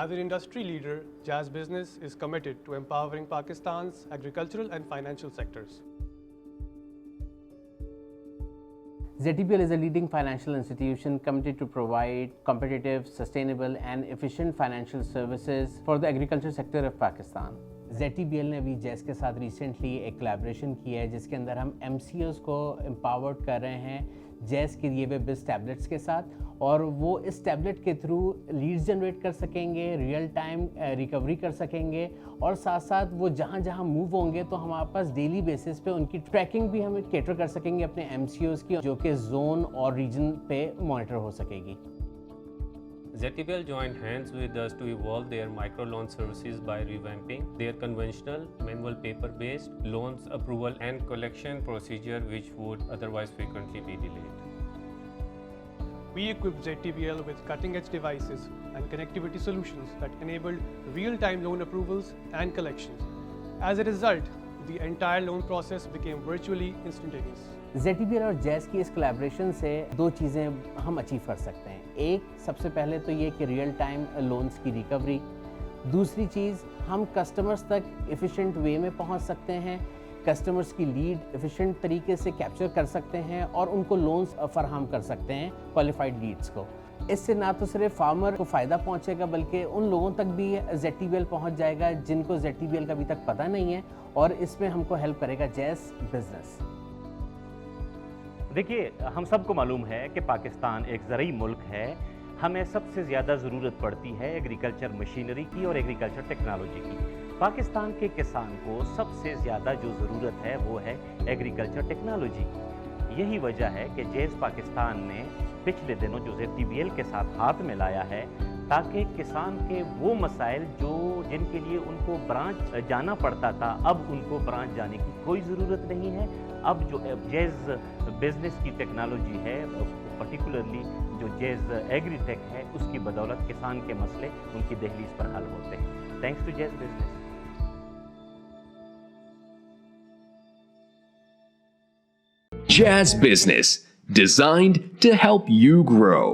As an industry leader, Jazz Business is committed to empowering Pakistan's agricultural and financial sectors. ZTPL is a leading financial institution committed to provide competitive, sustainable and efficient financial services for the agriculture sector of Pakistan. ZTPL ने अभी जैस के साथ recently एक collaboration किया है जिसके अंदर हम MCOs को एम्पावर्ड कर रहे हैं जैस के दिए हुए बिज टैबलेट्स के साथ, और वो इस टैबलेट के थ्रू लीड्स जनरेट कर सकेंगे, रियल टाइम रिकवरी कर सकेंगे, और साथ साथ वो जहाँ जहाँ मूव होंगे तो हमारे पास डेली बेसिस पे उनकी ट्रैकिंग भी हम कैटर कर सकेंगे अपने MCOs की, जो कि जोन और रीजन पे मॉनिटर हो सकेगी। ZTPL joined hands with us to evolve their microloan services by revamping their conventional manual paper-based loans approval and collection procedure which would otherwise frequently be delayed. We equipped ZTPL with cutting-edge devices and connectivity solutions that enabled real-time loan approvals and collections. As a result, the entire loan process became virtually instantaneous. ZTPL और जैस की इस collaboration से दो चीज़ें हम achieve कर सकते हैं। एक, सबसे पहले तो ये कि रियल टाइम लोन्स की रिकवरी। दूसरी चीज़, हम कस्टमर्स तक एफिशिएंट वे में पहुंच सकते हैं, कस्टमर्स की लीड एफिशिएंट तरीके से कैप्चर कर सकते हैं और उनको लोन्स फराहम कर सकते हैं क्वालिफाइड लीड्स को। इससे ना तो सिर्फ फार्मर को फ़ायदा पहुंचेगा बल्कि उन लोगों तक भी ZTPL पहुंच जाएगा जिनको ZTPL का अभी तक पता नहीं है, और इसमें हमको हेल्प करेगा जैस बिजनेस। देखिए, हम सबको मालूम है कि पाकिस्तान एक ज़रूरी मुल्क है। हमें सबसे ज़्यादा ज़रूरत पड़ती है एग्रीकल्चर मशीनरी की और एग्रीकल्चर टेक्नोलॉजी की। पाकिस्तान के किसान को सबसे ज़्यादा जो ज़रूरत है वो है एग्रीकल्चर टेक्नोलॉजी की। यही वजह है कि जैस पाकिस्तान ने पिछले दिनों जो ZTPL के साथ हाथ में लाया है ताकि किसान के वो मसाइल जो जिनके लिए उनको ब्रांच जाना पड़ता था, अब उनको ब्रांच जाने की कोई ज़रूरत नहीं है। अब जो जैज़ बिजनेस की टेक्नोलॉजी है, पर्टिकुलरली जो जैज़ एग्रीटेक है, उसकी बदौलत किसान के मसले उनकी दहलीज पर हल होते हैं। Thanks to Jazz business. Jazz Business, designed to help you grow.